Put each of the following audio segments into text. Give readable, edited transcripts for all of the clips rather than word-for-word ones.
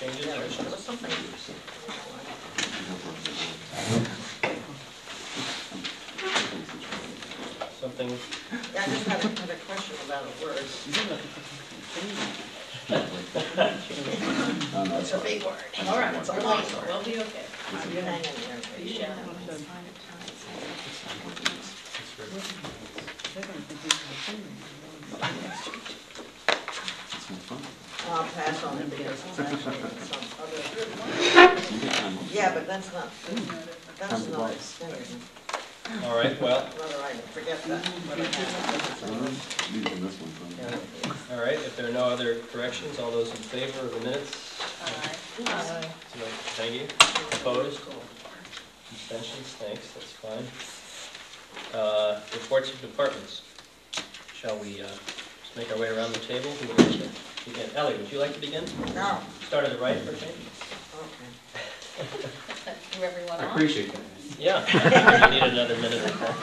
changes? Yeah, there was something. Something? Yeah, I just had a question about a word. It's a big word. All right, It's a we'll long be- word. we'll be okay. You hang in there. You shall. I'll pass on it because it's actually in some other. Yeah, but that's not extended. All right, well, Another item, forget that. all right, if there are no other corrections, all those in favor of the minutes? Aye. Thank you. Opposed? Abstentions? Thanks, that's fine. Reports of departments. Shall we just make our way around the table? Who would like to begin? Ellie, would you like to begin? No. Start at the right for a change? Okay. Whoever you want I on. appreciate that. Yeah. You need another minute or so.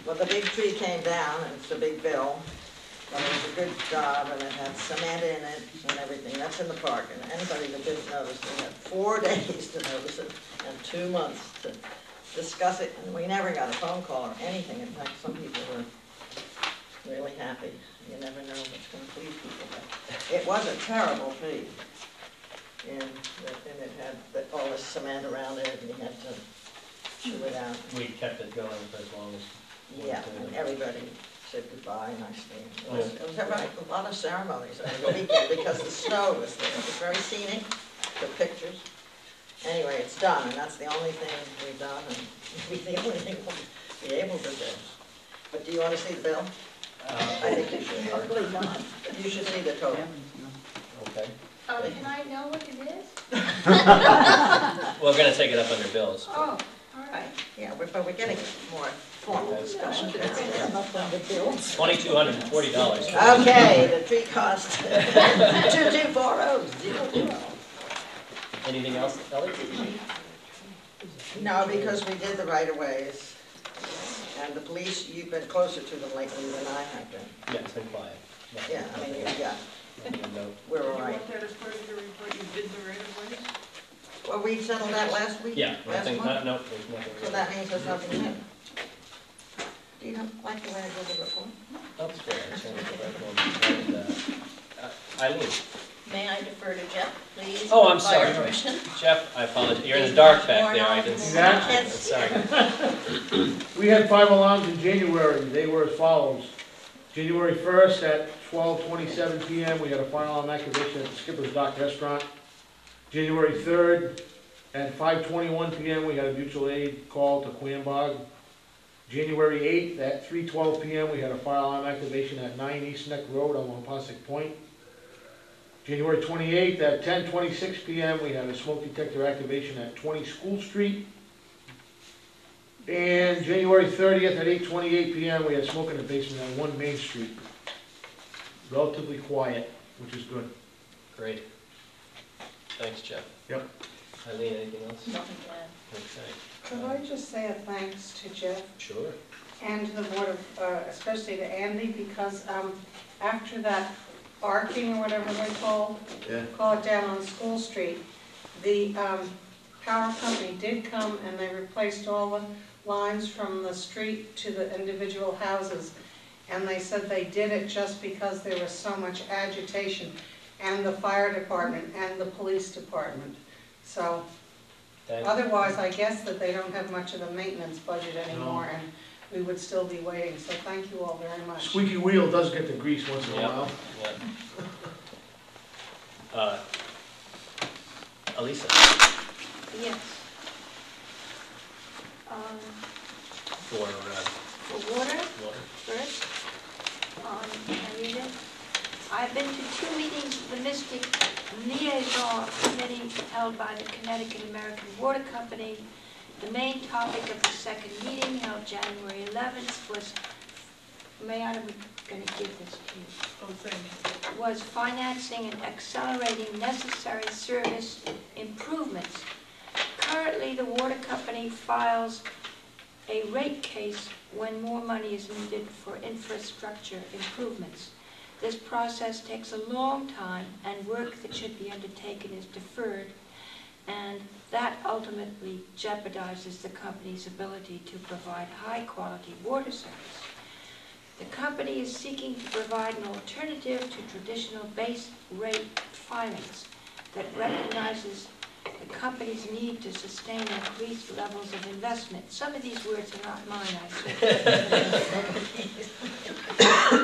Well, the big tree came down, and it's a big bill, but it was a good job, and it had cement in it and everything. That's in the park, and anybody that didn't notice, they had 4 days to notice it and 2 months to discuss it, and we never got a phone call or anything. In fact, some people were really happy. You never know what's going to please people, but it was a terrible tree. And it had all this cement around it, and you had to chew it out. We kept it going for as long as. Yeah, and everybody said goodbye nicely. It was a lot of ceremonies over the weekend because the snow was there. It was very scenic, the pictures. Anyway, it's done, and that's the only thing we've done, and we're the only thing we'll be able to do. But do you want to see the bill? I think you should. Hopefully not. You should see the total. Okay. Can I know what it is? We're going to take it up under bills. Oh, all right. Yeah, but we're getting more formal discussion. $2,240. Okay, the tree cost 2240. Anything else, Ellie? No, because we did the right-of-ways, and the police, you've been closer to them lately than I have been. Yeah, it's been quiet. Yeah, I mean, yeah, No. we're all right. You want that as part of your report, you did the right-of-ways? Well, we settled that last week? Yeah, Last nothing, month? no, there's nothing. So that means there's nothing new. Do you not like the way I did the report? That's great. I sent it to the right one. Eileen. May I defer to Jeff, please? Oh, I'm by sorry. your permission? Jeff, I apologize. You're in the dark back there. I didn't see That- that. Sorry. We had 5 alarms in January. They were as follows. January 1st at 12:27 p.m. we had a fire alarm activation at the Skipper's Dock Restaurant. January 3rd at 5:21 p.m. we had a mutual aid call to Quambog. January 8th at 3:12 p.m. we had a fire alarm activation at 9 East Neck Road on Wampausick Point. January 28th at 10:26 p.m. we had a smoke detector activation at 20 School Street. And January 30th at 8:28 p.m. we had smoke in the basement on 1 Main Street. Relatively quiet, which is good. Great. Thanks, Jeff. Yep. Eileen, anything else? Nothing to add. Okay. Could I just say a thanks to Jeff Sure. and to the board of, especially to Andy, because after that arcing or whatever they call it down on School Street, the power company did come and they replaced all the lines from the street to the individual houses. And they said they did it just because there was so much agitation, and the fire department and the police department. So otherwise, I guess that they don't have much of a maintenance budget anymore, and we would still be waiting. So thank you all very much. Squeaky wheel does get the grease once in a Yep. while. Yep. Elisa. Yes. For water first. I read it. I've been to 2 meetings of the Mystic Liaison Committee held by the Connecticut American Water Company. The main topic of the second meeting, held January 11th, was, I'm going to give this to you. Oh, thank you. Was financing and accelerating necessary service improvements. Currently, the water company files a rate case when more money is needed for infrastructure improvements. This process takes a long time, and work that should be undertaken is deferred, and that ultimately jeopardizes the company's ability to provide high-quality water service. The company is seeking to provide an alternative to traditional base rate filings that recognizes the company's need to sustain increased levels of investment. Some of these words are not mine, actually.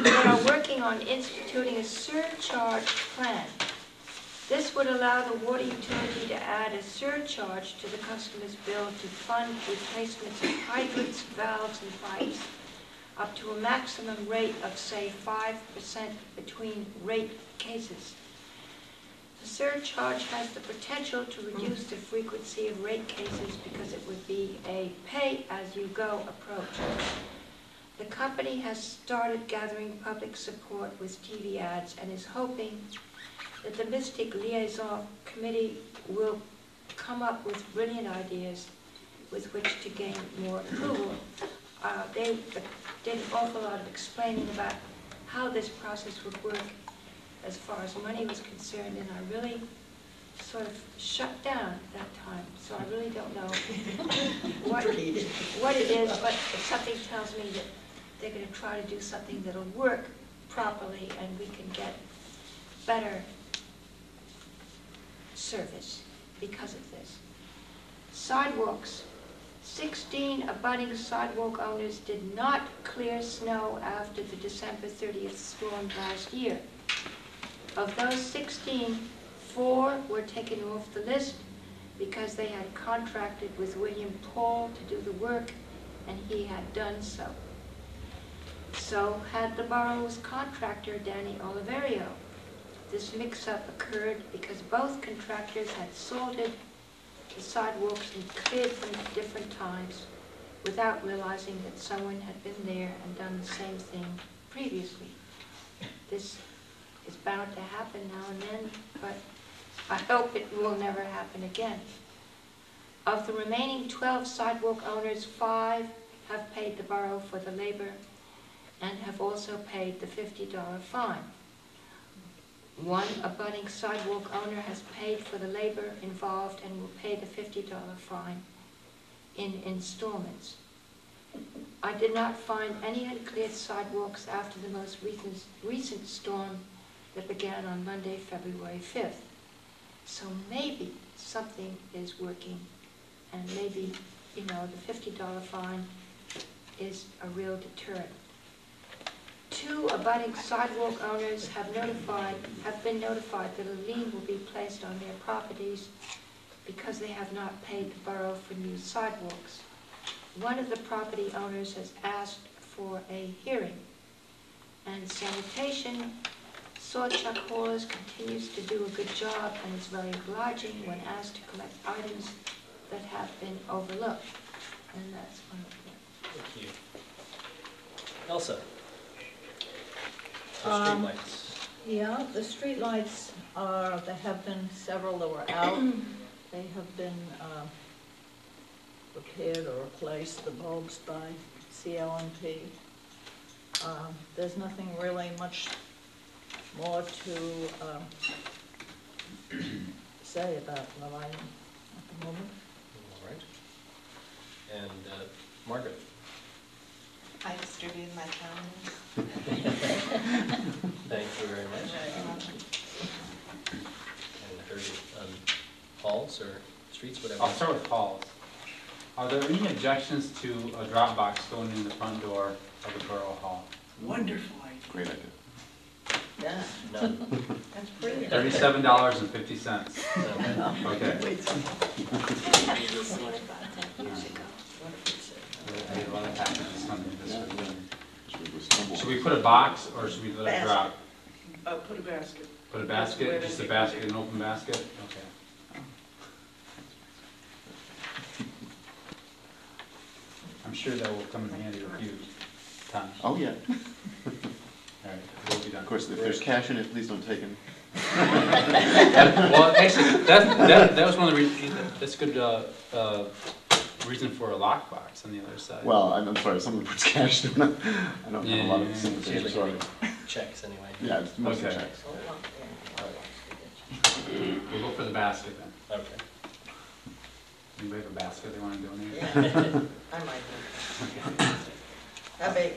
They are working on instituting a surcharge plan. This would allow the water utility to add a surcharge to the customer's bill to fund replacements of hydrants, valves, and pipes up to a maximum rate of, say, 5% between rate cases. The surcharge has the potential to reduce the frequency of rate cases because it would be a pay-as-you-go approach. The company has started gathering public support with TV ads and is hoping that the Mystic Liaison Committee will come up with brilliant ideas with which to gain more approval. They did an awful lot of explaining about how this process would work as far as money was concerned, and I really sort of shut down at that time, so I really don't know what it is, but something tells me that they're going to try to do something that'll work properly and we can get better service because of this. Sidewalks. 16 abutting sidewalk owners did not clear snow after the December 30th storm last year. Of those 16, 4 were taken off the list because they had contracted with William Paul to do the work, and he had done so. So had the borough's contractor, Danny Oliverio. This mix-up occurred because both contractors had salted the sidewalks and cleared them at different times without realizing that someone had been there and done the same thing previously. This is bound to happen now and then, but I hope it will never happen again. Of the remaining 12 sidewalk owners, 5 have paid the borough for the labor and have also paid the $50 fine. One abutting sidewalk owner has paid for the labor involved and will pay the $50 fine in installments. I did not find any uncleared sidewalks after the most recent storm that began on Monday, February 5th. So maybe something is working, and maybe, you know, the $50 fine is a real deterrent. 2 abutting sidewalk owners have been notified that a lien will be placed on their properties because they have not paid the borough for new sidewalks. One of the property owners has asked for a hearing, and sanitation Chuck Haulers continues to do a good job and is very obliging when asked to collect items that have been overlooked. And that's one of them. Thank you. Elsa? The streetlights. Yeah, the streetlights are, there have been several that were out. They have been repaired or replaced, the bulbs by CLNP. There's nothing really much more to say about the lighting at the moment. All right. And Margaret? I distributed my calendars. Thank you very much. And heard halls or streets, whatever. I'll start with halls. Are there any objections to a drop box going in the front door of the borough hall? Wonderful idea. Great idea. Yeah, None. that's brilliant. $37.50. None. Okay. I thought about that years ago. I did a lot of taxes this Sunday. Yeah. Should we put a box or should we let it drop? Put a basket. Put a Where basket, they just a take basket, it. an open basket? Okay. I'm sure that will come in handy a few times. Oh, yeah. All right, we'll be done. Of course, if there's cash in it, please don't take it. Well, actually, that was one of the reasons, that's good reason for a lockbox on the other side. Well, I'm sorry, someone puts cash in it. I don't have a lot of Yeah, sympathy, I'm usually sorry. checks anyway. Yeah, it's mostly Okay. checks. Oh, well, yeah. We'll go for the basket then. Okay. Anybody have a basket they wanna donate? Yeah, I might have. How big?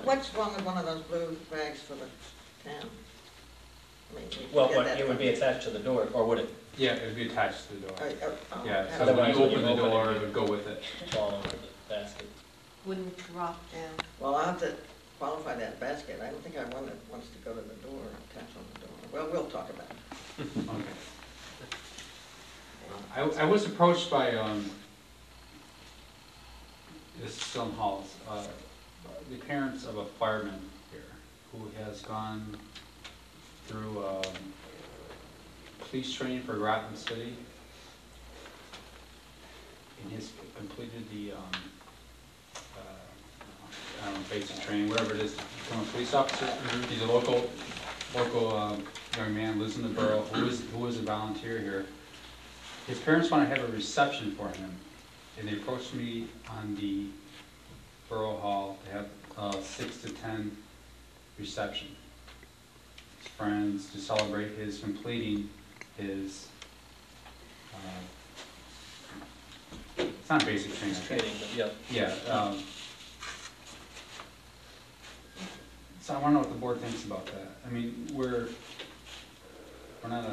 What's wrong with one of those blue bags for the town? I mean, you Well, get what, that it would be from- attached to the door, or would it Yeah, it would be attached to the door. oh, Yeah, how so about- when you Otherwise, open the when you open door, it, it would go with it. fall over the basket? Wouldn't drop down. Well, I'll have to qualify that basket. I don't think I want it, wants to go to the door, attach on the door. Well, we'll talk about it. Okay. I was approached by, this is still in Halls, the parents of a fireman here who has gone through, police training for Groton City. And has completed the, I don't know, basic training, whatever it is, to become a police officer. He's a local young man, lives in the borough, who is a volunteer here. His parents want to have a reception for him, and they approached me on the Borough Hall to have 6 to 10 reception. His friends, to celebrate his completing his, it's not basic training, I think. Training, but yeah. Yeah, so I want to know what the board thinks about that. I mean, we're not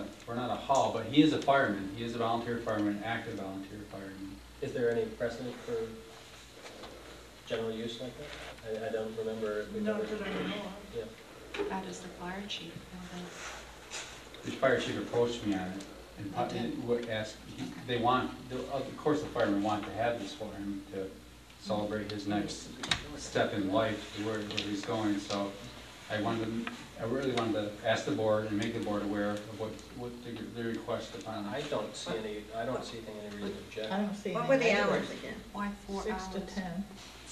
a hall, but he is a fireman. He is a volunteer fireman, active volunteer fireman. Is there any precedent for general use like that? I don't remember if we've Not ever. that I know of. Yeah. How does the fire chief know The fire chief approached me on it and would ask, they want, of course the firemen want to have this for him to celebrate his next step in life, where he's going, so I really wanted to ask the board and make the board aware of what the request upon. I don't see any reason to object. I don't see What any were the negatives hours again. Why 4 hours? 6 to 10.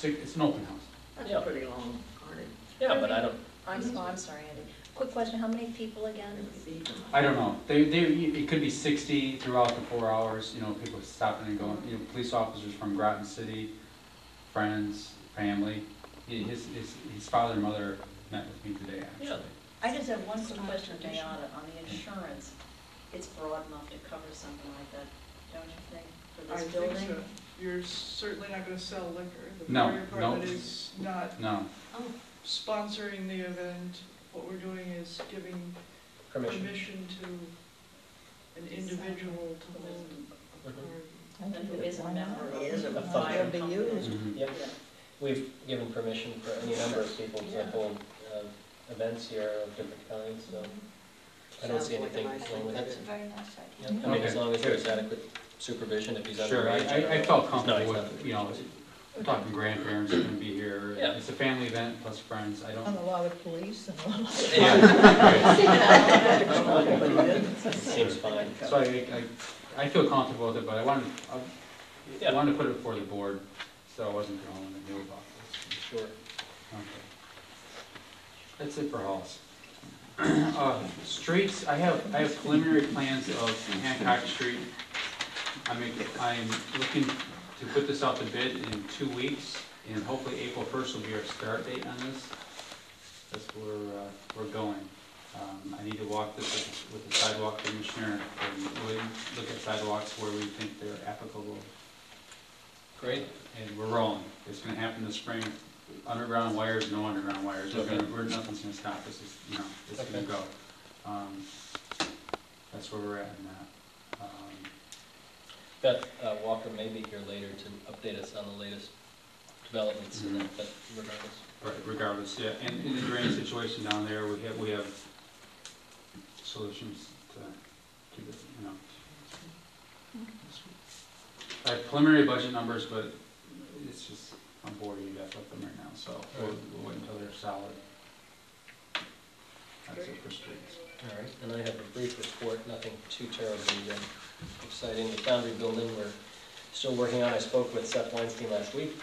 It's an open house. That's Yeah. pretty long, aren't Yeah, but I don't, I'm sorry, Andy. Quick question, how many people again? it? I don't know, it could be 60 throughout the 4 hours, you know, people stopping and going, you know, police officers from Groton City, friends, family. His father and mother met with me today, actually. Yeah. I just have one quick question, Diana, on the insurance. It's broad enough to cover something like that, don't you think, for I this think building? so. You're certainly not gonna sell liquor. The No, fire department no. is not No, sponsoring the event. What we're doing is giving permission. permission to an individual to hold a Mhm. party. And who is a member He is a of the fire fire be company? used. Mhm. Yep. We've given permission for any number of people to hold events here of different kinds, so I don't Sounds see like a anything nice wrong with That's a it. very nice Yeah, idea. I mean, as Okay. long as there's adequate supervision, if he's Sure, underage. I felt No, comfortable he's with, not. you know, talking grandparents are gonna be here. Yeah. It's a family event plus friends, I don't. a lot of police and a lot of. Seems fine. So I feel comfortable with it, but I wanted Yeah. to put it before the board, so I wasn't the only one that knew about this. Sure. Okay. That's it for halls. Streets, I have preliminary plans of Hancock Street. I'm looking to put this out to bid in 2 weeks, and hopefully April 1st will be our start date on this. That's where we're going. I need to walk this with the sidewalk commissioner and really look at sidewalks where we think they're applicable. Great. And we're rolling. It's gonna happen this spring. Underground wires, no underground wires. Nothing's gonna stop us. It's gonna Okay. go. That's where we're at in that. Beth Walker may be here later to update us on the latest developments in that, but regardless. Right, regardless, yeah. And in the drain situation down there, we have solutions to keep it, you know. I have preliminary budget numbers, but it's just, I'm bored you guys with them right now, so we'll wait until they're solid. That's it for streets. All right, and I have a brief report, nothing too terribly exciting. The Foundry building, we're still working on. I spoke with Seth Weinstein last week.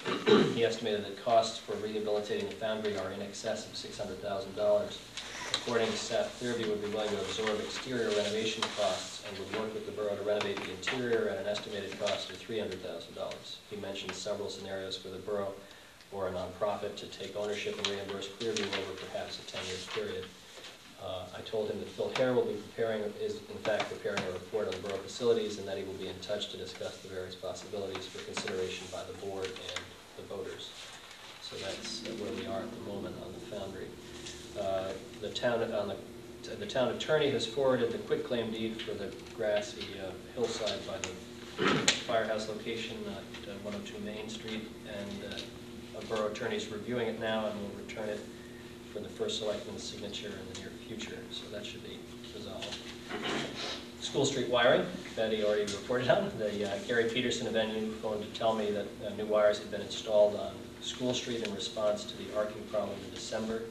He estimated that costs for rehabilitating the Foundry are in excess of $600,000. supporting South Clearview would be willing to absorb exterior renovation costs and would work with the borough to renovate the interior at an estimated cost of $300,000. He mentioned several scenarios for the borough or a nonprofit to take ownership and reimburse Clearview over perhaps a 10-year period. I told him that Phil Hare will be is in fact preparing a report on the borough facilities, and that he will be in touch to discuss the various possibilities for consideration by the board and the voters. So that's where we are at the moment on the foundry. The town attorney has forwarded the quitclaim deed for the grassy hillside by the firehouse location at 102 Main Street, and a borough attorney is reviewing it now and will return it for the first selectman's signature in the near future, so that should be resolved. School street wiring, Betty already reported on. Gary Peterson of NU phoned to tell me that new wires had been installed on School Street in response to the arcing problem in December.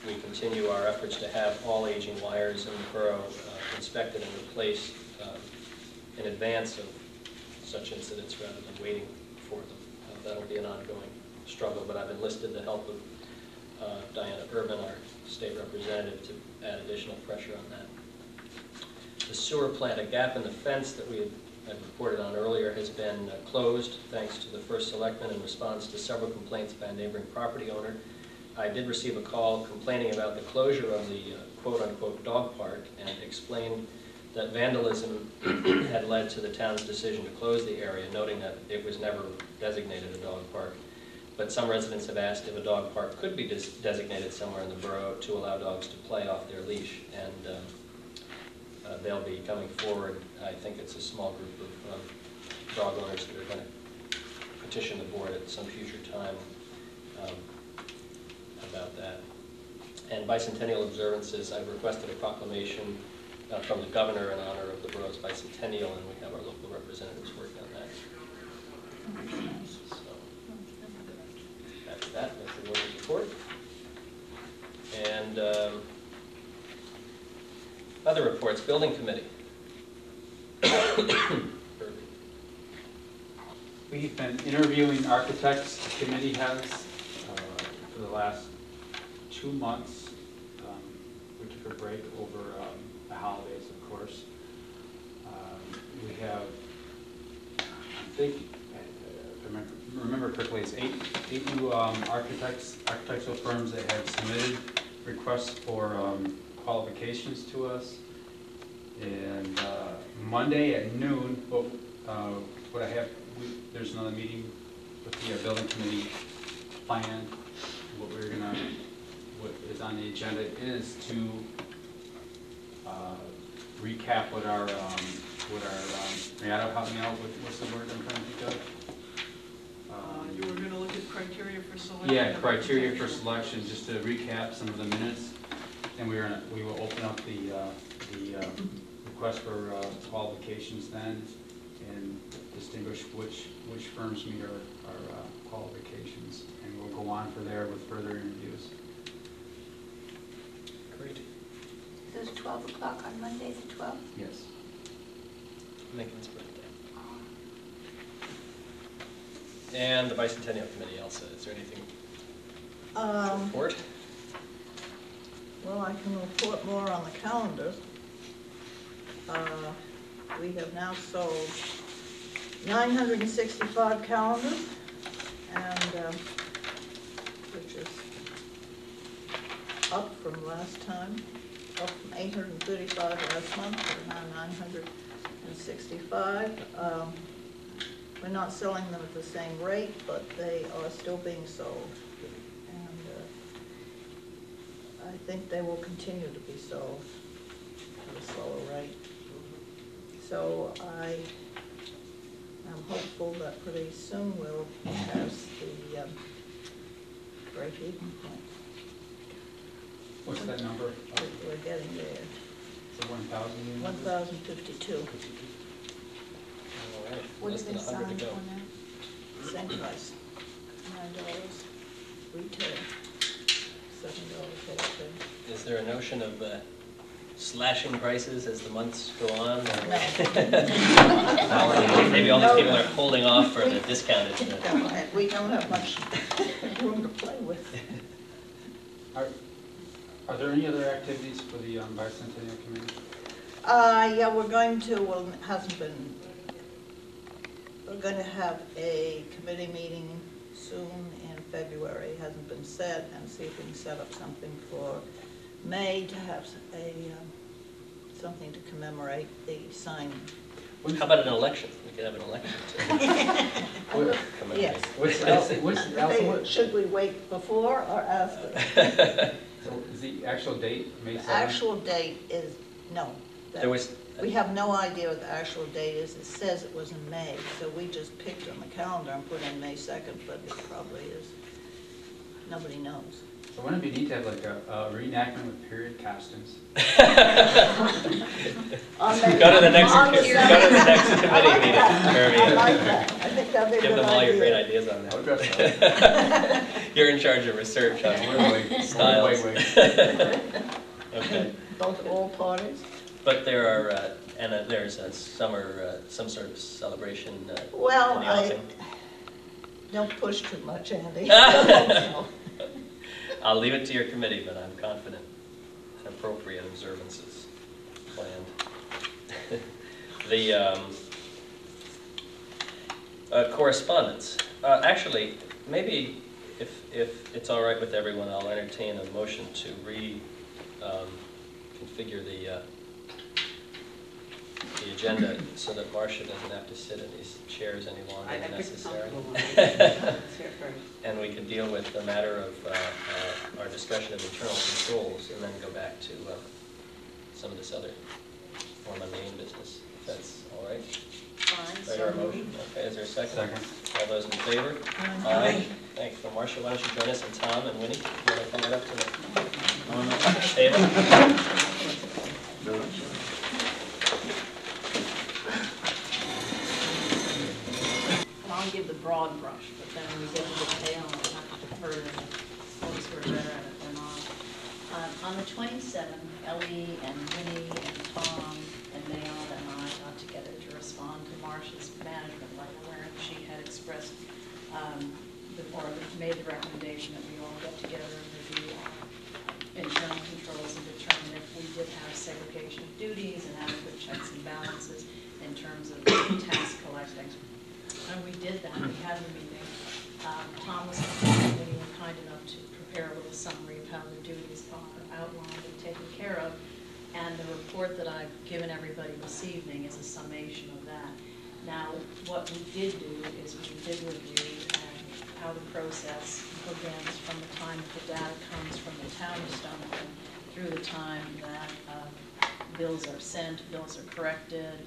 We continue our efforts to have all aging wires in the borough inspected and replaced in advance of such incidents rather than waiting for them. That'll be an ongoing struggle, but I've enlisted the help of Diana Urban, our state representative, to add additional pressure on that. The sewer plant, a gap in the fence that we had reported on earlier, has been closed thanks to the first selectman in response to several complaints by a neighboring property owner. I did receive a call complaining about the closure of the quote-unquote dog park, and explained that vandalism had led to the town's decision to close the area, noting that it was never designated a dog park. But some residents have asked if a dog park could be designated somewhere in the borough to allow dogs to play off their leash, and they'll be coming forward. I think it's a small group of dog owners that are going to petition the board at some future time about that. And bicentennial observances, I've requested a proclamation from the governor in honor of the borough's bicentennial, and we have our local representatives working on that. So that's that. That's the board's report. And other reports, building committee. We've been interviewing architects, the committee has, for the last 2 months. We took a break over the holidays, of course. We have, I think, if I remember correctly, it's eight new architectural firms that have submitted requests for qualifications to us. And Monday at noon, what I have, there's another meeting with the building committee plan. What is on the agenda is to recap what our Rihanna, help me out with, what's the word I'm trying to think of? You were going to look at criteria for selection? Yeah, criteria for selection, just to recap some of the minutes. And we will open up the request for qualifications then, and distinguish which firms meet our qualifications. And we'll go on from there with further interviews. Great. So it's 12 o'clock on Monday the 12th? Yes. Lincoln's birthday. And the bicentennial committee, Elsa, is there anything to report? Well, I can report more on the calendars. We have now sold 965 calendars, and which is up from last time, up from 835 last month to now 965. We're not selling them at the same rate, but they are still being sold. And I think they will continue to be sold at a slower rate. So I am hopeful that pretty soon we'll pass the break-even point. What's that number? We're getting there. The 1,000? 1,052. All right, What less do than they 100 sign to go. for now? Same price, $9 retail, $7 wholesale. Is there a notion of slashing prices as the months go on? Or maybe all these people are holding off for the discounted. We don't have much room to play with. Are there any other activities for the bicentennial committee? Yeah, we're going to, well, it hasn't been, we're going to have a committee meeting soon in February, hasn't been set, and see if we can set up something for May to have something to commemorate the signing. How about an election? We could have an election to Yes. commemorate. Should we wait before or after? So is the actual date May 7th? The actual date is, no. There was, We have no idea what the actual date is. It says it was in May, so we just picked on the calendar and put in May 2nd, but it probably is, nobody knows. So wouldn't it be neat to have like a reenactment with period costumes? Go to the next committee meeting, Jeremy. I like that. I think that'd be a Give good them all your great idea. ideas on I'll that. dress up. You're in charge of research on styles. Okay. Both all parties? But there are, there's a summer, some sort of celebration in the Well, offing. don't push too much, Andy. I'll leave it to your committee, but I'm confident an appropriate observance is planned. The correspondence. Actually, maybe if it's all right with everyone, I'll entertain a motion to configure the agenda so that Marcia doesn't have to sit in these chairs any longer than necessary. And we can deal with the matter of our discussion of internal controls and then go back to some of this other more mundane business, if that's all right. Fine, Is there a motion? Okay, is there a second? Second. All those in favor? Aye. Thanks. So Marcia, why don't you join us, and Tom and Winnie, you want to come right up to the table? No, no, sure. And I'll give the broad brush, but then when we get to the detail, I'll have to defer to the folks who are better at it than I. On the 27th, Ellie and Winnie and Tom and Mayana and I got together to respond to Marcia's management letter where she had expressed, or made the recommendation that we all get together and review our internal controls and determine if we did have segregation of duties and adequate checks and balances in terms of tax collecting. And we did that. We had a meeting. Tom was kind enough to prepare a little summary of how the duties are outlined and taken care of. And the report that I've given everybody this evening is a summation of that. Now, what we did do is we did review how the process begins from the time that the data comes from the town of Stonington through the time that bills are sent, bills are corrected,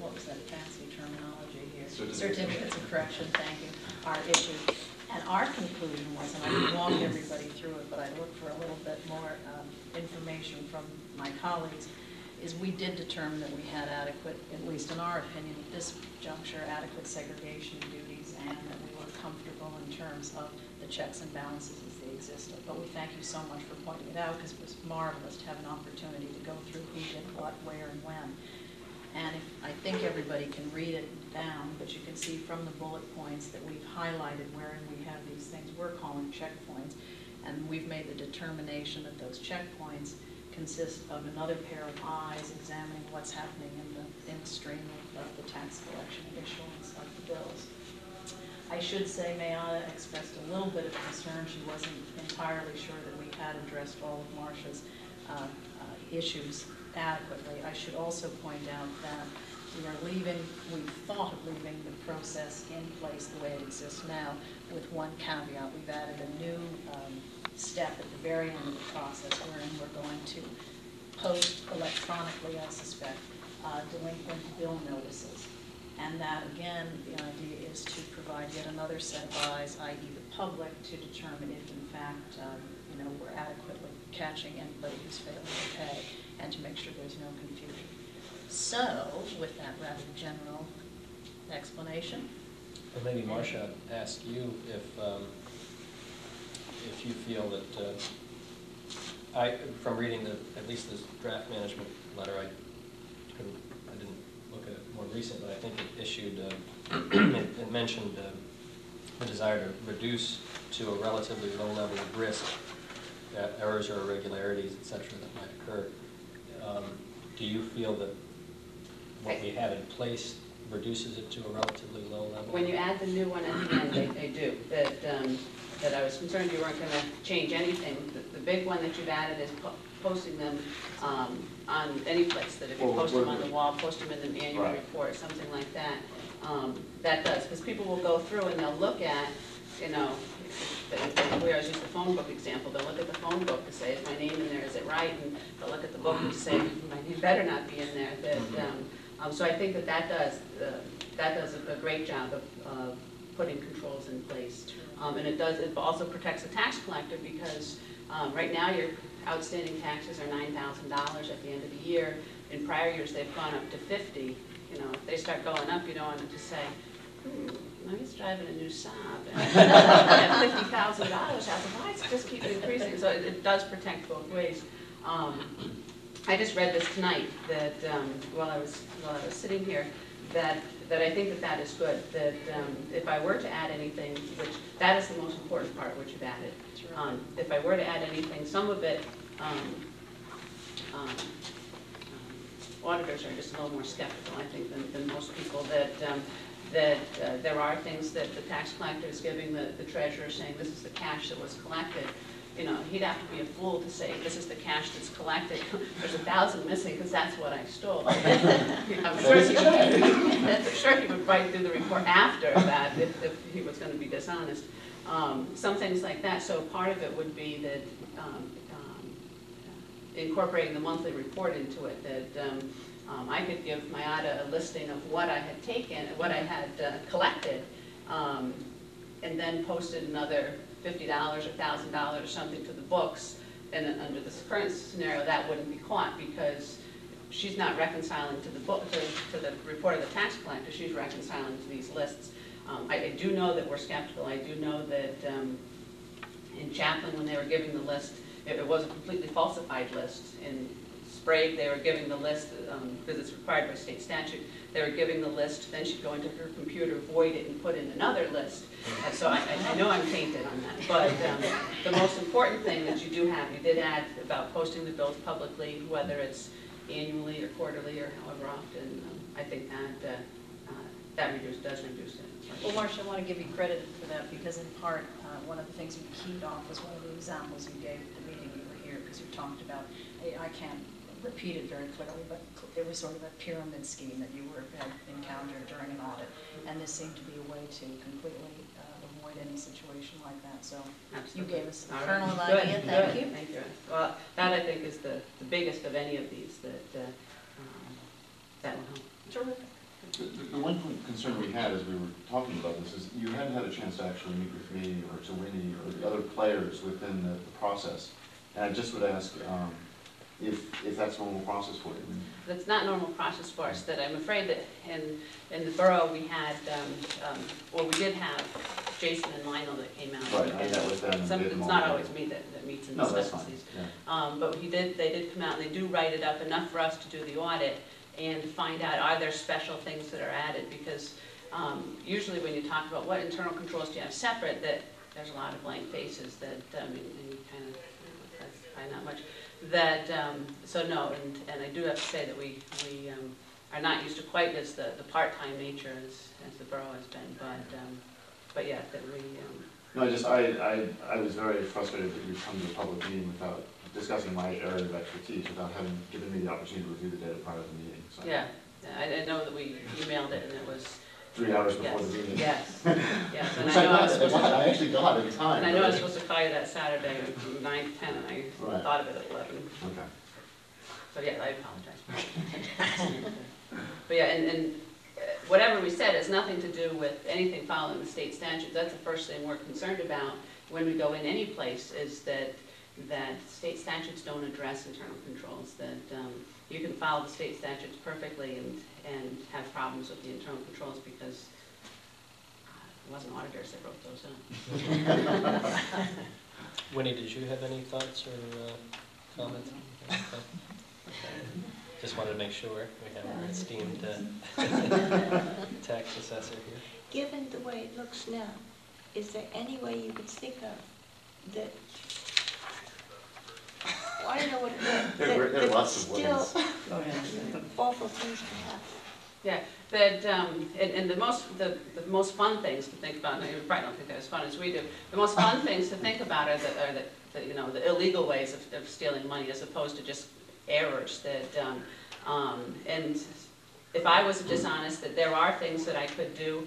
what was that fancy terminology here? Certificates of correction, thank you, are issued. And our conclusion was, and I can walk everybody through it, but I look for a little bit more information from my colleagues, is we did determine that we had adequate, at least in our opinion, at this juncture, adequate segregation duties, and that we were comfortable in terms of the checks and balances as they existed. But we thank you so much for pointing it out, because it was marvelous to have an opportunity to go through who did what, where, and when. And I think everybody can read it down, but you can see from the bullet points that we've highlighted wherein we have these things we're calling checkpoints, and we've made the determination that those checkpoints consist of another pair of eyes examining what's happening in the stream of the tax collection and issuance of the bills. I should say Mayana expressed a little bit of concern. She wasn't entirely sure that we had addressed all of Marcia's issues adequately. I should also point out that we thought of leaving the process in place the way it exists now, with one caveat. We've added a new step at the very end of the process wherein we're going to post electronically, I suspect, delinquent bill notices. And that, again, the idea is to provide yet another set of eyes, i.e. the public, to determine if, in fact, we're adequately catching anybody who's failing to pay, and to make sure there's no confusion. So, with that rather general explanation. Well, maybe Marcia ask you if you feel that, from reading at least this draft management letter, I didn't look at it more recent, but I think it issued, it mentioned the desire to reduce to a relatively low level of risk errors or irregularities, et cetera, that might occur. Do you feel that what we have in place reduces it to a relatively low level? When you add the new one at the end, they do. That I was concerned you weren't going to change anything. The big one that you've added is posting them on any place, that if you post them on the wall, post them in the annual report, something like that. That does, because people will go through and they'll look at, you know, we always use the phone book example, they'll look at the phone book to say, is my name in there, is it right? And they'll look at the book and say, my name better not be in there. So I think that does a great job of putting controls in place. And it also protects the tax collector, because right now your outstanding taxes are $9,000 at the end of the year. In prior years, they've gone up to 50. You know, if they start going up, you don't want to just say, no, he's driving a new Saab. And $50,000 out. Why does it just keep increasing? So it does protect both ways. I just read this tonight that while I was sitting here, that I think that is good. That if I were to add anything, which that is the most important part, which you've added. If I were to add anything, some of it, auditors are just a little more skeptical, I think, than most people. That there are things that the tax collector is giving the treasurer, saying this is the cash that was collected. You know, he'd have to be a fool to say this is the cash that's collected. There's 1,000 missing because that's what I stole. I'm sure he would write through the report after that if he was going to be dishonest. Some things like that. So part of it would be that incorporating the monthly report into it. That I could give Mayada a listing of what I had taken, what I had collected, and then posted another $50 or $1,000 or something to the books, and under this current scenario that wouldn't be caught because she's not reconciling to the book to the report of the tax collector. She's reconciling to these lists. I do know that we're skeptical. I do know that in Chaplin, when they were giving the list, it was a completely falsified list. In Sprague, they were giving the list because it's required by state statute. They were giving the list, then she'd go into her computer, void it, and put in another list. So I know I'm tainted on that. But the most important thing that you do have, you did add about posting the bills publicly, whether it's annually or quarterly or however often. I think that does reduce it. Well, Marcia, I want to give you credit for that because in part, one of the things you keyed off was one of the examples you gave at the meeting you were here, because you talked about, I can't repeat it very clearly, but it was sort of a pyramid scheme that you had encountered during an audit, and this seemed to be a way to completely avoid any situation like that. So you gave us a kernel of idea. Thank you. Thank you. Well, that I think is the biggest of any of these that will help. Terrific. The one concern we had as we were talking about this is you hadn't had a chance to actually meet with me or to Winnie or the other players within the process. And I just would ask if that's normal process for you. That's not normal process for us. That I'm afraid that in the borough we had, well, we did have Jason and Lionel that came out. Right, I met with them. It's not always me that meets and discusses these. Yeah. But they did come out and they do write it up enough for us to do the audit and find out, are there special things that are added? Because usually when you talk about what internal controls do you have separate, that there's a lot of blank faces that, and kind of, that's probably not much. That, so no, and I do have to say that we are not used to quite as the part-time nature as the borough has been, but yeah, that we... No, I was very frustrated that you'd come to a public meeting without discussing my area of expertise, without having given me the opportunity to review the data prior to the meeting. So. Yeah, I know that we emailed it and it was... 3 hours before the meeting. Yes, yes. And Which I actually got at the time. And I know I was supposed to call you that Saturday from 9 to 10, and I thought of it at 11. Okay. So yeah, I apologize. But yeah, and whatever we said has nothing to do with anything following the state statute. That's the first thing we're concerned about when we go in any place, is that state statutes don't address internal controls. That you can follow the state statutes perfectly and have problems with the internal controls because it wasn't auditors that wrote those up. Winnie, did you have any thoughts or comments? Okay. Just wanted to make sure we have our esteemed tax assessor here. Given the way it looks now, is there any way you could think of that want to know what it There are lots of ways. Still, Go ahead. awful things can happen. Yeah, that, and the most fun things to think about, and you probably don't think they're as fun as we do, the most fun things to think about are the you know, the illegal ways of stealing money as opposed to just errors that, and if I was dishonest, that there are things that I could do,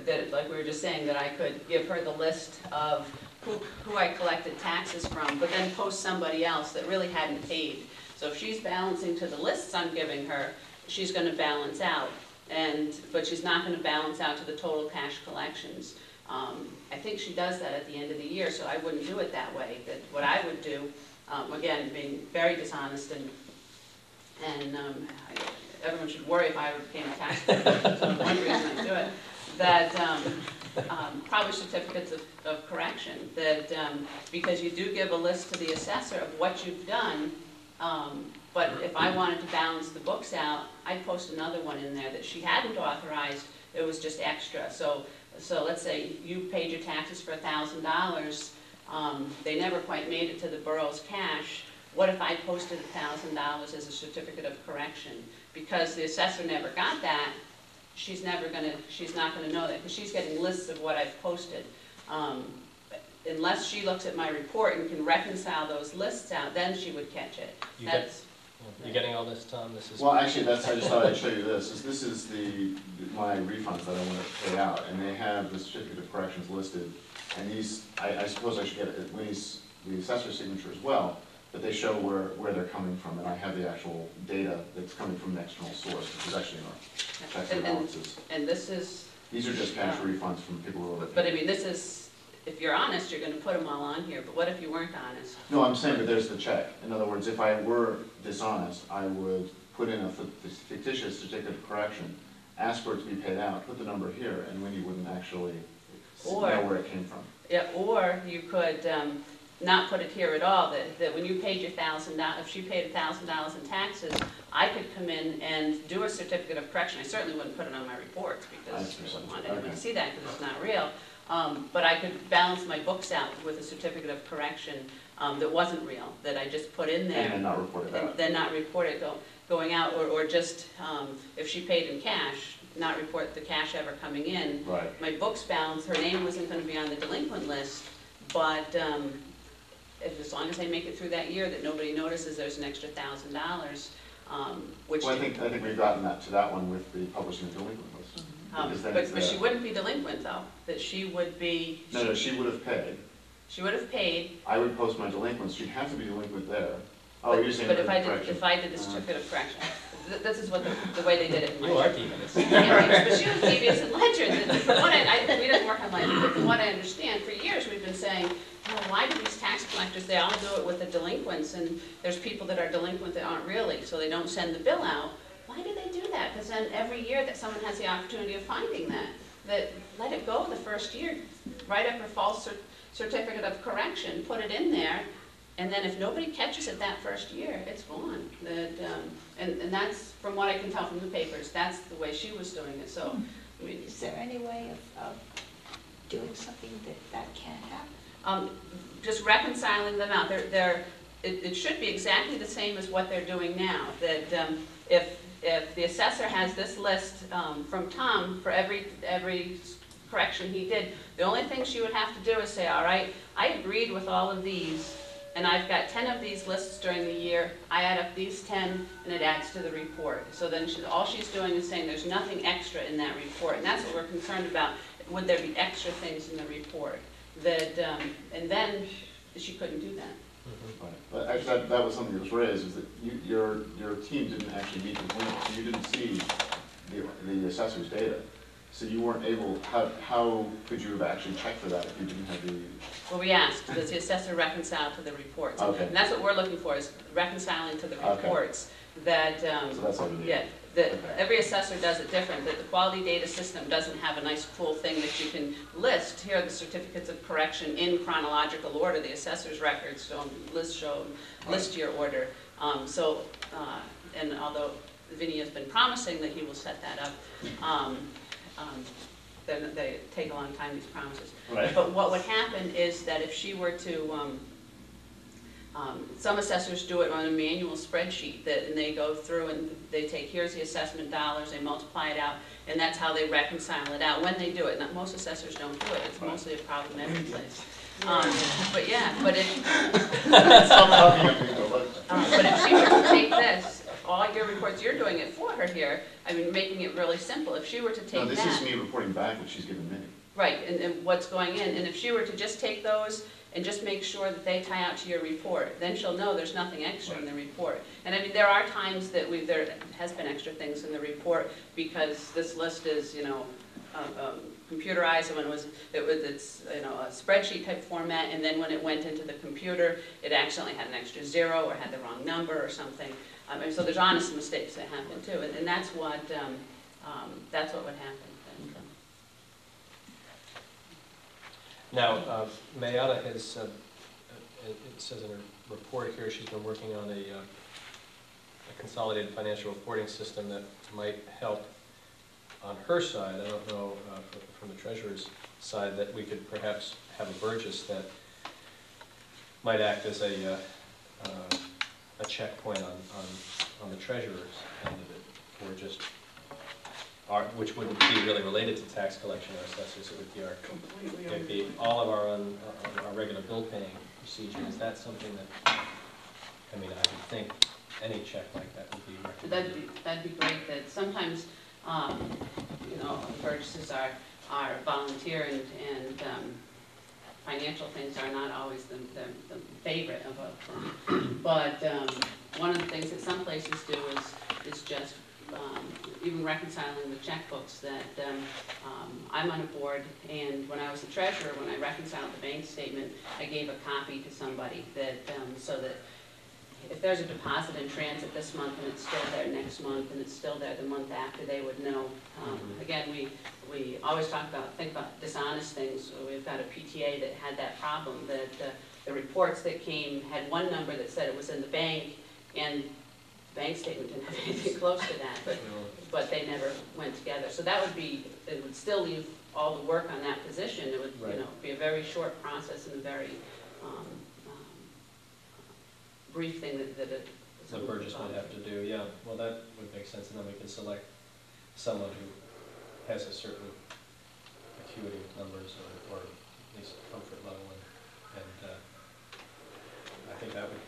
that, like we were just saying, that I could give her the list of who I collected taxes from, but then post somebody else that really hadn't paid. So if she's balancing to the lists I'm giving her, she's going to balance out, but she's not going to balance out to the total cash collections. I think she does that at the end of the year, so I wouldn't do it that way. That what I would do, again, being very dishonest, and everyone should worry if I ever became a tax collector, so one reason I do it, that probably certificates of correction, that because you do give a list to the assessor of what you've done, but if I wanted to balance the books out, I'd post another one in there that she hadn't authorized, it was just extra. So let's say you paid your taxes for $1,000, they never quite made it to the borough's cash. What if I posted $1,000 as a certificate of correction? Because the assessor never got that, she's not gonna know that, because she's getting lists of what I've posted. Unless she looks at my report and can reconcile those lists out, then she would catch it. You getting all this, Tom? This is Well, actually, I just thought I'd show you this. This is my refunds that I want to pay out, and they have the certificate of corrections listed. And these, I suppose I should get at least the assessor's signature as well, but they show where they're coming from, and I have the actual data that's coming from an external source, which is actually in our checks and balances. And this is... These are just cash refunds from people who are... But I mean, this is... If you're honest, you're going to put them all on here, but what if you weren't honest? No, I'm saying, but there's the check. In other words, if I were dishonest, I would put in a fictitious certificate of correction, ask for it to be paid out, put the number here, and Wendy wouldn't actually know where it came from. Yeah, or you could not put it here at all, that when you paid your $1,000, if she paid $1,000 in taxes, I could come in and do a certificate of correction. I certainly wouldn't put it on my reports, because I wouldn't want anyone to see that, because it's not real. But I could balance my books out with a certificate of correction that wasn't real, that I just put in there. And then not report it out. Then not report it going out, or just, if she paid in cash, not report the cash ever coming in. Right. My books balance, her name wasn't going to be on the delinquent list, but as long as I make it through that year, that nobody notices there's an extra $1,000, which... Well, I think we've gotten to that one with the publishing the delinquent list. But she wouldn't be delinquent, though, that she would be... No, she would have paid. She would have paid. I would post my delinquents, she'd have to be delinquent there. Oh, you're saying... But if I did the certificate of correction, this is what the way they did it in You Ledger. are devious. Yeah, but she was devious in Ledger. From what we didn't work on Ledger, but from what I understand, for years we've been saying, well, why do these tax collectors, they all do it with the delinquents, and there's people that are delinquent that aren't really, so they don't send the bill out. Why do they do that? Because then every year that someone has the opportunity of finding that let it go the first year, write up a false certificate of correction, put it in there, and then if nobody catches it that first year, it's gone. And that's, from what I can tell from the papers, that's the way she was doing it. So, I mean, Is there any way of doing something that can't happen? just reconciling them out. It should be exactly the same as what they're doing now. That if the assessor has this list from Tom for every correction he did, the only thing she would have to do is say, all right, I agreed with all of these, and I've got 10 of these lists during the year, I add up these 10, and it adds to the report. So then all she's doing is saying there's nothing extra in that report, and that's what we're concerned about. Would there be extra things in the report? And then she couldn't do that. Right. But actually, that was something that was raised, is that your team didn't actually meet the limit, so you didn't see the assessor's data. So you weren't able, how could you have actually checked for that if you didn't have the... Well, we asked, does the assessor reconcile to the reports? Okay. And that's what we're looking for, is reconciling to the reports. Okay. So that's all you need. Yeah, every assessor does it different. That the quality data system doesn't have a nice cool thing that you can list. Here are the certificates of correction in chronological order. The assessor's records don't list your order. And although Vinny has been promising that he will set that up, they take a long time, these promises. Right. But what would happen is that if she were to Some assessors do it on a manual spreadsheet and they go through and they take, here's the assessment dollars, they multiply it out, and that's how they reconcile it out when they do it. Not, most assessors don't do it, it's mostly a problem every place. But yeah, but if she were to take this, all your reports, you're doing it for her here, I mean, making it really simple. If she were to take that. No, this is me reporting back what she's given me. Right, and what's going in, and if she were to just take those and just make sure that they tie out to your report, then she'll know there's nothing extra in the report. And I mean, there are times that there has been extra things in the report because this list is, you know, computerized, and when it's you know, a spreadsheet type format, and then when it went into the computer, it accidentally had an extra 0 or had the wrong number or something. And so there's honest mistakes that happen too, and that's what would happen. Now, Mayada has, it says in her report here, she's been working on a consolidated financial reporting system that might help on her side. I don't know from the treasurer's side that we could perhaps have a Burgess that might act as a checkpoint on the treasurer's end of it, or just which wouldn't be really related to tax collection or assessors. It would be it'd be all of our regular bill paying procedure. Is that something that, I mean, I would think any check like that would be recommended. That'd be great. That sometimes, you know, Burgesses are volunteer and financial things are not always the favorite of a firm. But one of the things that some places do is just even reconciling the checkbooks. That I'm on a board, and when I was the treasurer, when I reconciled the bank statement, I gave a copy to somebody that so that if there's a deposit in transit this month and it's still there next month and it's still there the month after, they would know. Again, we always think about dishonest things. We've got a PTA that had that problem, that the reports that came had one number that said it was in the bank, and the bank statement didn't have anything close to that, but they never went together. So that would be, it would still leave all the work on that position. It would you know, be a very short process and a very brief thing that the Burgess would have to do. Yeah, well, that would make sense, and then we can select someone who has a certain acuity of numbers or at least comfort level, and I think that would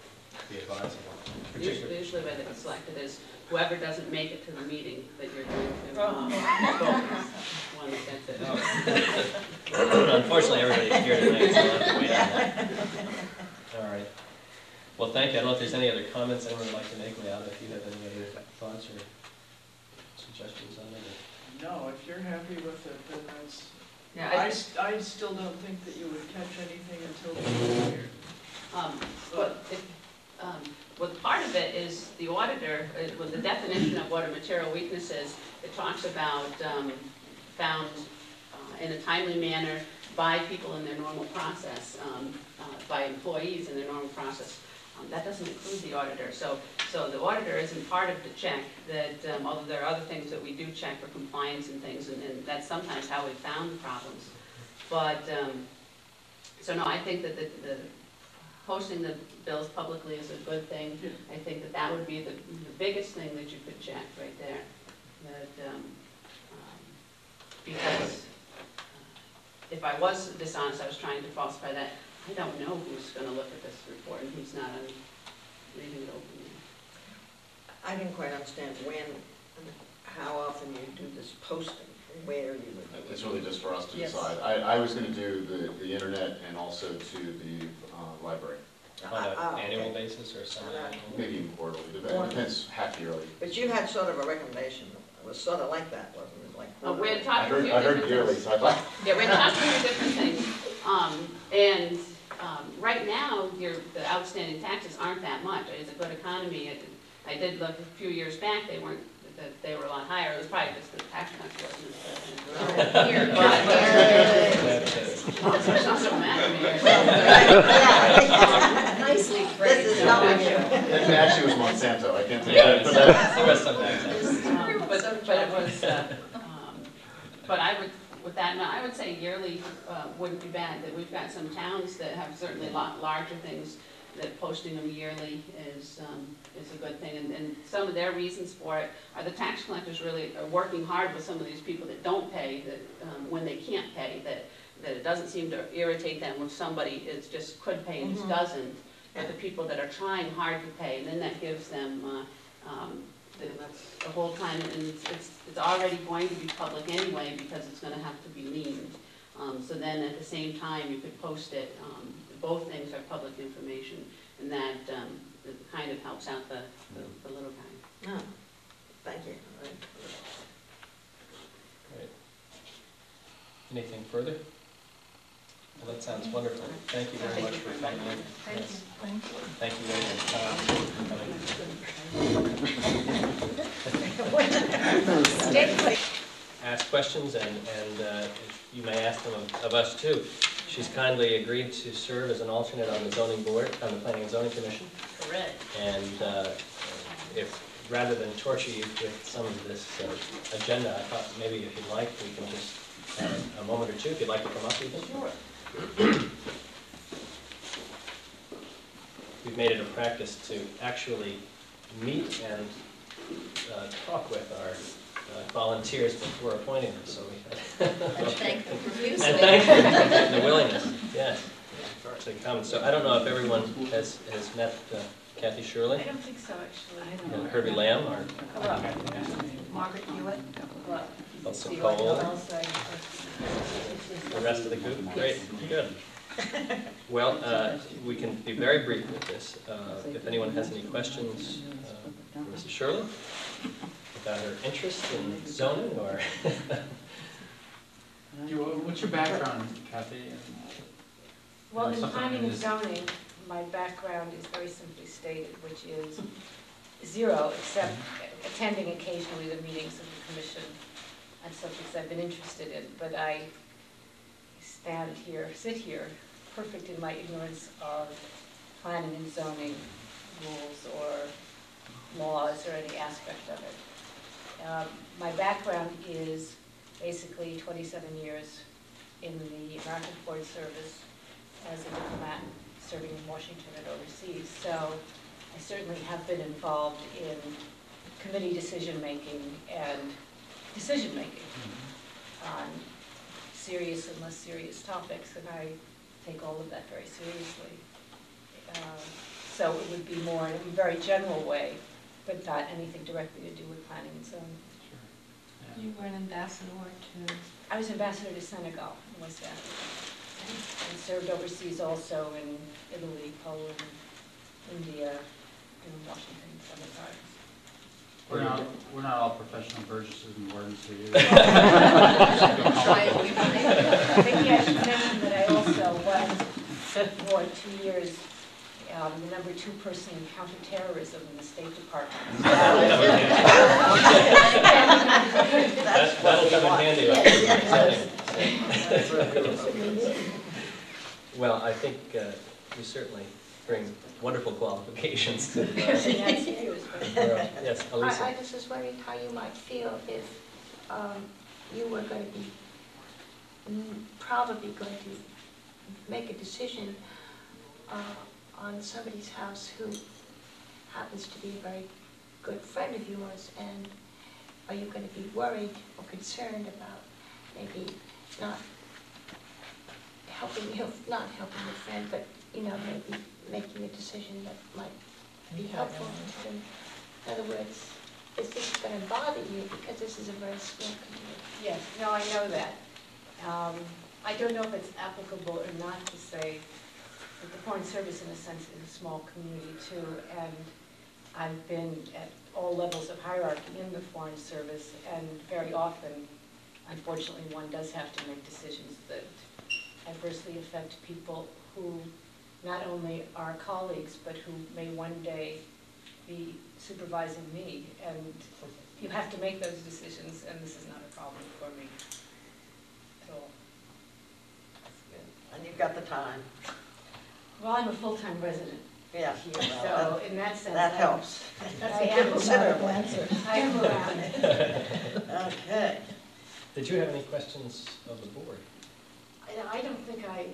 be advisable. Usually the way they selected is whoever doesn't make it to the meeting that you're going to focus, one that gets it. Unfortunately, everybody's here tonight, so I'll have to wait on that. All right. Well, thank you. I don't know if there's any other comments anyone would like to make, Mayada, if you have any other thoughts or suggestions on it. No, if you're happy with it, then that's, Yeah, I still don't think that you would catch anything until the year. Well, part of it is the auditor, with the definition of what a material weakness is, it talks about found in a timely manner by people in their normal process, by employees in their normal process. That doesn't include the auditor. So the auditor isn't part of the check, that although there are other things that we do check for compliance and things, and that's sometimes how we found problems. But, so no, I think that the posting the bills publicly is a good thing. Yeah. I think that would be the biggest thing that you could check right there. That, because if I was dishonest, I was trying to falsify that, I don't know who's going to look at this report and who's not. I'm leaving it open. I didn't quite understand how often you do this posting, where you would. It's really just for us to decide. I was going to do the internet and also to the library. On an annual basis or something? Maybe even quarterly. It depends, half yearly. But you had sort of a recommendation. It was sort of like that, wasn't it? Like we had talked a few I heard different yearly, things. so I'd like. Yeah, we had talked a few different things. Right now, the outstanding taxes aren't that much. It's a good economy. I did look a few years back. They were a lot higher. It was probably just the tax cut wasn't here. But doesn't matter. Nicely phrased. This is not It actually was Monsanto. I can't take it. that. The rest of that. But it was. But I would. With that, I would say yearly wouldn't be bad. That we've got some towns that have certainly a lot larger things that posting them yearly is a good thing. And some of their reasons for it are the tax collectors really are working hard with some of these people that don't pay, that when they can't pay, that it doesn't seem to irritate them when somebody is just could pay and just doesn't, but the people that are trying hard to pay, and then that gives them the whole time, and it's already going to be public anyway because it's going to have to be leaned. So then at the same time you could post it, both things are public information, and that it kind of helps out the little guy. Oh, thank you. Great. Anything further? Well, that sounds wonderful. Thank you very much for coming in. Yes. Thank you very much for coming. Ask questions, and you may ask them of us too. She's kindly agreed to serve as an alternate on the zoning board, on the Planning and Zoning Commission. Correct. And if, rather than torture you with some of this agenda, I thought maybe if you'd like, we can just have a moment or two, if you'd like to come up even. Sure. We've made it a practice to actually meet and talk with our volunteers before appointing them, so we And thank them profusely. and thank them for the willingness, yes, to come. So I don't know if everyone has met Kathy Shirley I don't think so, actually. and Herbie Lamb, or Margaret Hewitt. Elsa Cole, the rest of the group. Great, good. Well, we can be very brief with this. If anyone has any questions for Mrs. Shirley about her interest in zoning, or What's your background, Kathy? Well, in Something planning and is- zoning, my background is very simply stated, which is zero, except attending occasionally the meetings of the commission on subjects I've been interested in. But I sit here, perfect in my ignorance of planning and zoning rules or laws or any aspect of it. My background is basically 27 years in the American Foreign Service as a diplomat serving in Washington and overseas. So I certainly have been involved in committee decision-making and decision-making on serious and less serious topics, and I take all of that very seriously. So it would be more in a very general way, but not anything directly to do with planning and zoning. You were an ambassador to... I was ambassador to Senegal in West Africa, and served overseas also in Italy, Poland, India, and Washington, some of times. We're not all professional Burgesses and Wardens here. Maybe I should mention that I also was for 2 years the #2 person in counterterrorism in the State Department. that'll come in handy. Well, I think you certainly bring wonderful qualifications to the world. Yes, Elisa. I just was wondering how you might feel if you were going to be probably going to make a decision on somebody's house who happens to be a very good friend of yours, and are you going to be worried or concerned about maybe not helping your friend, but maybe making a decision that might be helpful to them? In other words, is this going to bother you because this is a very small community? Yes, no, I know that. I don't know if it's applicable or not to say that the Foreign Service, in a sense, is a small community too, and I've been at all levels of hierarchy in the Foreign Service, and very often, unfortunately, one does have to make decisions that adversely affect people who not only are colleagues, but who may one day be supervising me, and you have to make those decisions, and this is not a problem for me at all. And you've got the time. Well, I'm a full-time resident Yeah. here, so in that sense. That helps. I am Considerably. I am around. Okay. Did you have any questions of the board? I don't think I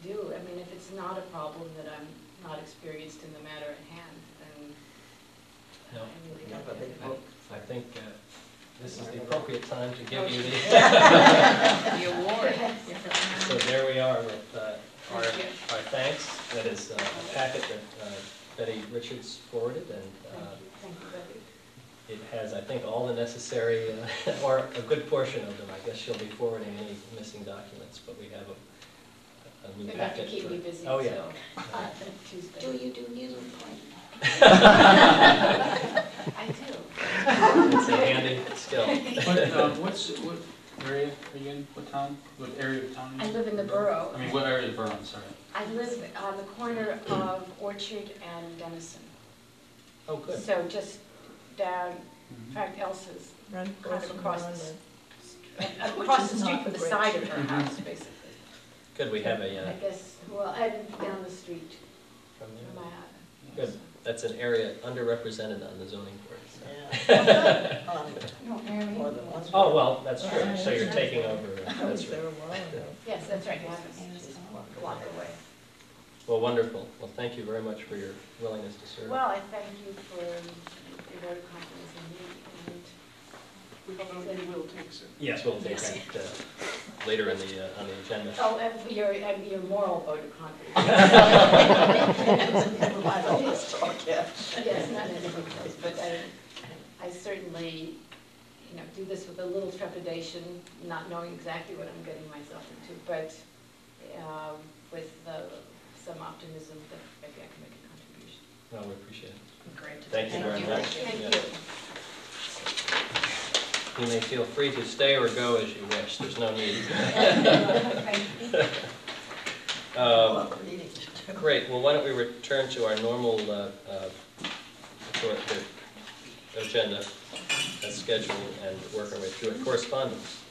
do. I mean, if it's not a problem that I'm not experienced in the matter at hand, then No. I really We have a don't big get book. I think this is the appropriate time to give you the, the award. so there we are with our Thank you. our thanks. That is a packet that Betty Richards forwarded, and Thank you, Betty. it has, I think, all the necessary, or a good portion of them. I guess she'll be forwarding any missing documents, but we have a new Maybe have to packet. keep me busy Oh, yeah. until Tuesday. Do you do news reporting? I do. It's a handy skill. What area are you in? What town? What area of town? are you I in? live in the borough. I mean, what area of the borough, I'm sorry. I live on the corner of Orchard and Denison. Oh, good. So just down, in fact, Elsa's kind of across the street from the side of her house, basically. Good, we have I a, guess, well, and down the street from from there. my Good, that's an area underrepresented on the zoning board. so. Yeah. No, Mary. More than one. Oh, well, that's true, so you're taking over, I was that's there right. a while ago. Yes, that's right, you have a block away. Well, wonderful, well, thank you very much for your willingness to serve. Well, I thank you for your vote of confidence in me, and Which vote you will take, sir. Yes, we'll take Yes. that later in the, on the agenda. oh, and for your moral vote of confidence. Never mind all this talk, yeah. Yes, not anything else, but I certainly, do this with a little trepidation, not knowing exactly what I'm getting myself into, but with some optimism that maybe I can make a contribution. No, we appreciate it. Great. Thank you very much. Thank Yes. you. You may feel free to stay or go as you wish, there's no need. Great, well, why don't we return to our normal agenda as scheduled and work our way through it. Correspondence.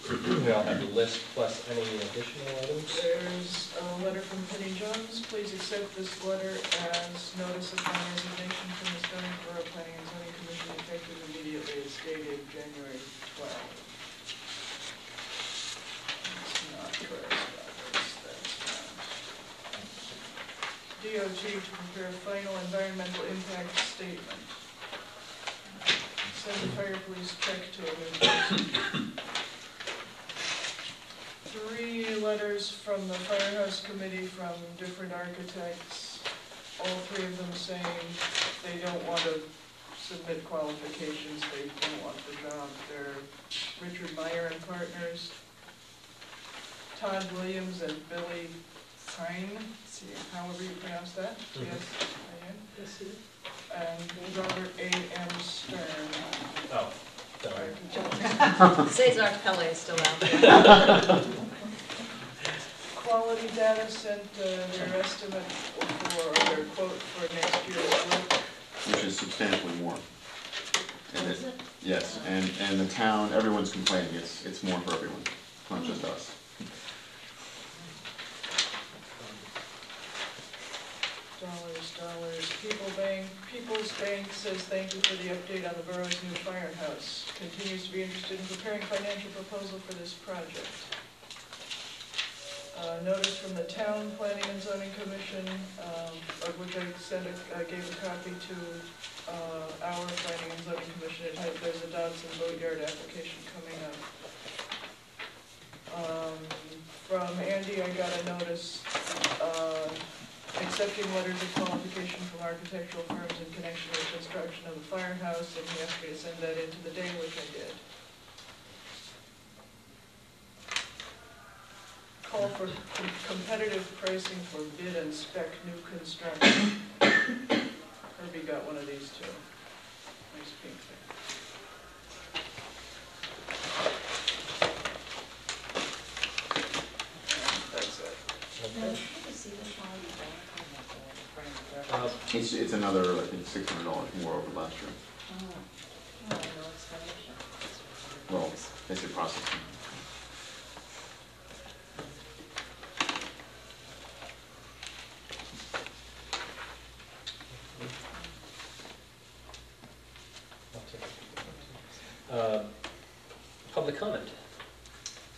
We all have the list plus any additional items. There's a letter from Penny Jones. Please accept this letter as notice of my resignation from the Stonington Borough Planning and Zoning Commission effective immediately as dated January 12. That's not correspondence, that's not. DOT to prepare a final environmental impact statement. Send the fire police check to a 3 letters from the Firehouse Committee from different architects, all 3 of them saying they don't want to submit qualifications, they don't want the job. They're Richard Meyer and Partners, Todd Williams and Billy Hine, see however you pronounce that, yes, and Robert A.M. Stern. Oh, sorry. Cesar Pele is still out there. Quality Data sent their estimate for, or their quote for next year's work. Which is substantially more. And yes, and the town, everyone's complaining, it's more for everyone, not just us. Dollars. People's Bank says thank you for the update on the borough's new firehouse. Continues to be interested in preparing financial proposal for this project. Notice from the Town Planning and Zoning Commission, of which I gave a copy to our Planning and Zoning Commission. There's a Dodson Boatyard application coming up. From Andy, I got a notice accepting letters of qualification from architectural firms in connection with construction of the firehouse, and he asked me to send that into the day, which I did. Call for competitive pricing for bid and spec new construction. Herbie got one of these too. Nice pink thing. That's it. It's another, I think, $600 more over last year. Well, basic processing. Public comment.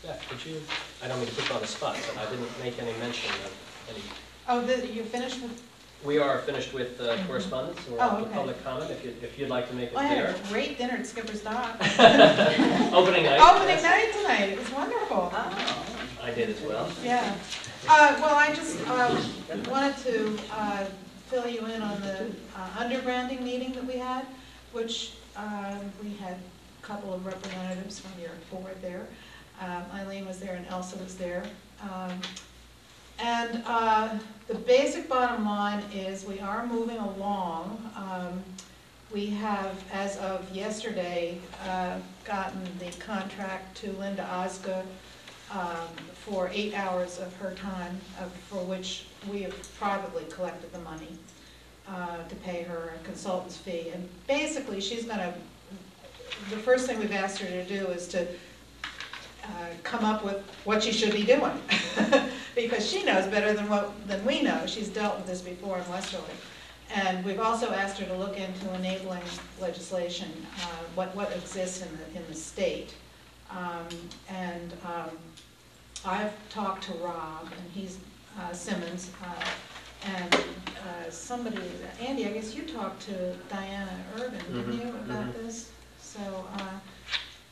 Yeah, could you I don't mean to put you on the spot, but I didn't make any mention of any. Oh, you finished with, We are finished with correspondence, and we're Oh, on to okay. public comment, if you'd like to make it I had there. a great dinner at Skipper's Dock. Opening night. Opening yes. night tonight, it was wonderful. I did as well. Yeah. Well, I just wanted to fill you in on the undergrounding meeting that we had, which we had a couple of representatives from your board there. Eileen was there and Elsa was there. And the basic bottom line is we are moving along. We have, as of yesterday, gotten the contract to Linda Osga for 8 hours of her time, for which we have privately collected the money to pay her a consultant's fee. And basically, she's going to, the first thing we've asked her to do is to come up with what she should be doing, because she knows better than we know. She's dealt with this before in Westerly. And we've also asked her to look into enabling legislation, what exists in the state. I've talked to Rob, and he's Simmons, and somebody, Andy, I guess you talked to Diana Urban, didn't you, about this? So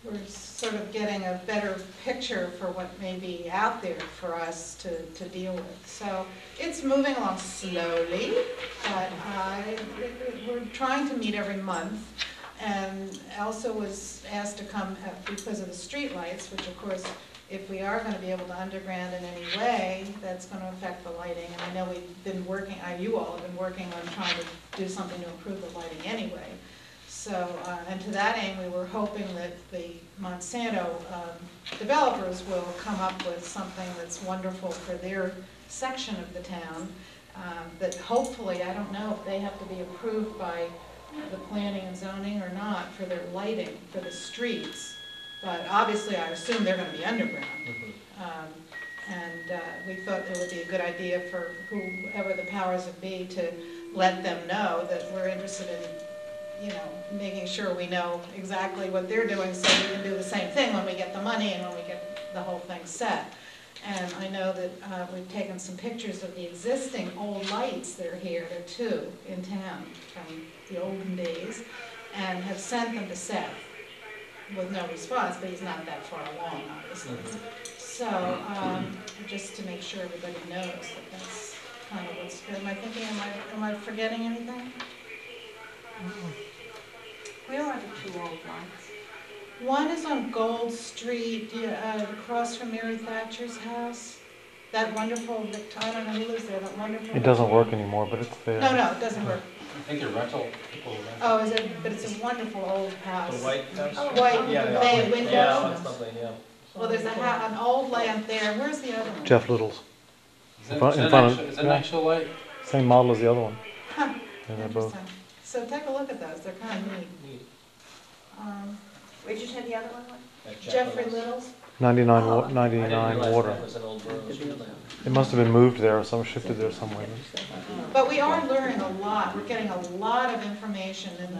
we're sort of getting a better picture for what may be out there for us to deal with. So it's moving along slowly, but we're trying to meet every month. And Elsa was asked to come because of the street lights, which of course, if we are going to be able to underground in any way, that's going to affect the lighting. And I know we've been working, you all have been working on trying to do something to improve the lighting anyway. So, and to that aim, we were hoping that the Monsanto developers will come up with something that's wonderful for their section of the town, that hopefully, I don't know if they have to be approved by the planning and zoning or not for their lighting for the streets, but obviously I assume they're going to be underground. We thought it would be a good idea for whoever the powers that be to let them know that we're interested in, making sure we know exactly what they're doing so we can do the same thing when we get the money and when we get the whole thing set. And I know that we've taken some pictures of the existing old lights that are here, there are 2 in town from the olden days, and have sent them to Seth with no response, but he's not that far along, obviously. So, just to make sure everybody knows that that's kind of what's good. Am I thinking, am I forgetting anything? Where are the 2 old lights? One is on Gold Street, across from Mary Thatcher's house. That wonderful, I don't know who lives there, that wonderful. It doesn't work anymore, but it's there. No, it doesn't work. I think they're rental, people rent. Oh, is it? But it's a wonderful old house. The White House? Oh, white, bay windows. Yeah, that's lovely, yeah. Well, there's an old lamp there. Where's the other one? Jeff Little's. Is that an actual light? Same model as the other one. Huh, Yeah, they're both. interesting. So take a look at those. They're kind of neat. Where'd you say the other one was? Jeffrey Little's. 99 I didn't realize water. that was an old borough street lamp. It must have been moved there or some shifted there somewhere. But we are learning a lot. We're getting a lot of information and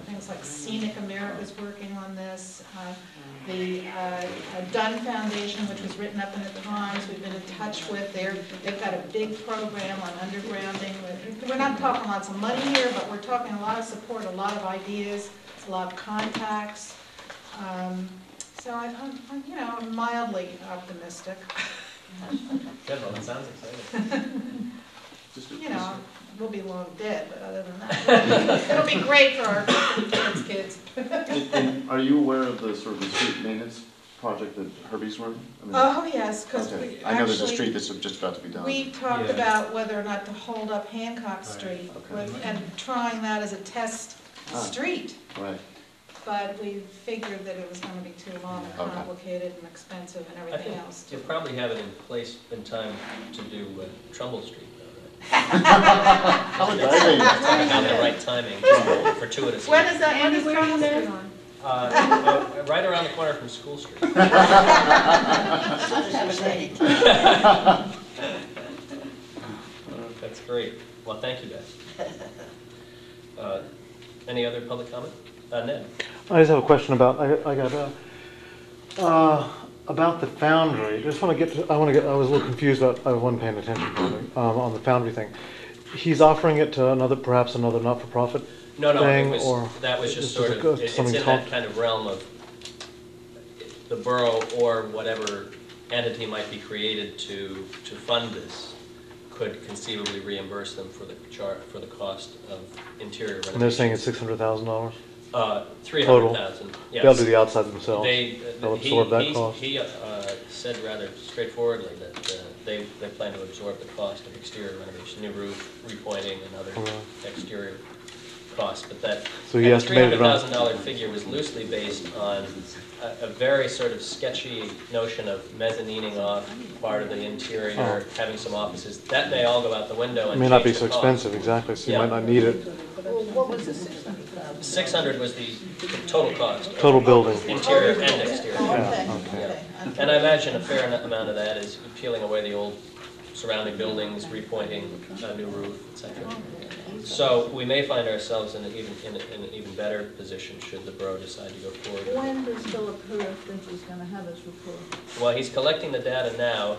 things like Scenic America's working on this. The Dunn Foundation, which was written up in the Times, we've been in touch with. They've got a big program on undergrounding. We're not talking lots of money here, but we're talking a lot of support, a lot of ideas, a lot of contacts. So I'm mildly optimistic. Good, well, that sounds exciting. We'll be long dead, but other than that, it'll be great for our kids. Are you aware of the sort of the street maintenance project that Herbie's running? Oh, yes, because Okay. we I know there's a actually, street that's just about to be done. we talked about whether or not to hold up Hancock Street Okay. and trying that as a test street. Right. But we figured that it was going to be too long and Okay. complicated and expensive and I everything think else. you probably have it in place in time to do Trumbull Street, though, Exciting. right? On the right timing, fortuitous. When is that? When is Trumbull Street on? Right around the corner from School Street. That's great. Well, thank you, guys. Any other public comment? Ned? I just have a question about, I got About the foundry, I was a little confused about, I wasn't paying attention probably, on the foundry thing. He's offering it to perhaps another not-for-profit No, thing, that was just this sort is of, it's in something that talked- kind of realm of the borough or whatever entity might be created to fund this could conceivably reimburse them for the cost of interior renovations. And they're saying it's $600,000? 300,000, yes. They'll do the outside themselves? They'll absorb that cost? He said rather straightforwardly that they plan to absorb the cost of exterior renovation, new roof, repointing, and other exterior costs, but that So he estimated around- $300,000 figure was loosely based on a very sort of sketchy notion of mezzanining off part of the interior, having some offices. That may all go out the window It and may not be change so the cost. expensive, exactly, so you Yeah. might not need it. Well, what was the 600,000? 600 was the total cost. of Total building. Interior and exterior. Oh, Yeah, okay, okay. okay. And I imagine a fair amount of that is peeling away the old surrounding buildings, repointing a new roof, etc. So we may find ourselves in an even better position should the borough decide to go forward. When does Philip Hurd think he's gonna have his report? Well, he's collecting the data now.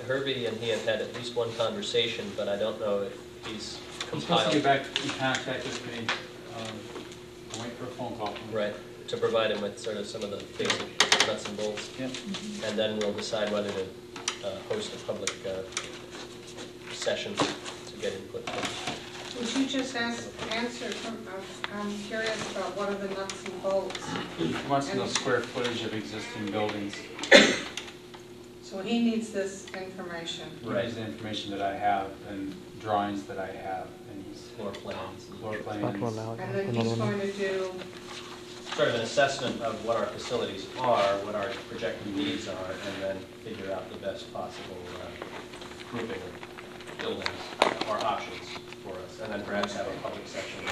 Herbie and he have had at least one conversation, but I don't know if he's He's supposed to compiled. get back in contact with me. I'm waiting for a phone call from him. Right, to provide him with sort of some of the basic nuts and bolts. Yep. And then we'll decide whether to host a public session to get input. Would you just answer, I'm curious about what are the nuts and bolts? He wants to know square footage of existing buildings. So he needs this information. He needs the information that I have and drawings that I have, and he's Floor plans. floor Back one plans. now, And then another he's one. going to do, Sort of an assessment of what our facilities are, what our projected needs are, and then figure out the best possible grouping of buildings or options for us, and then perhaps have a public session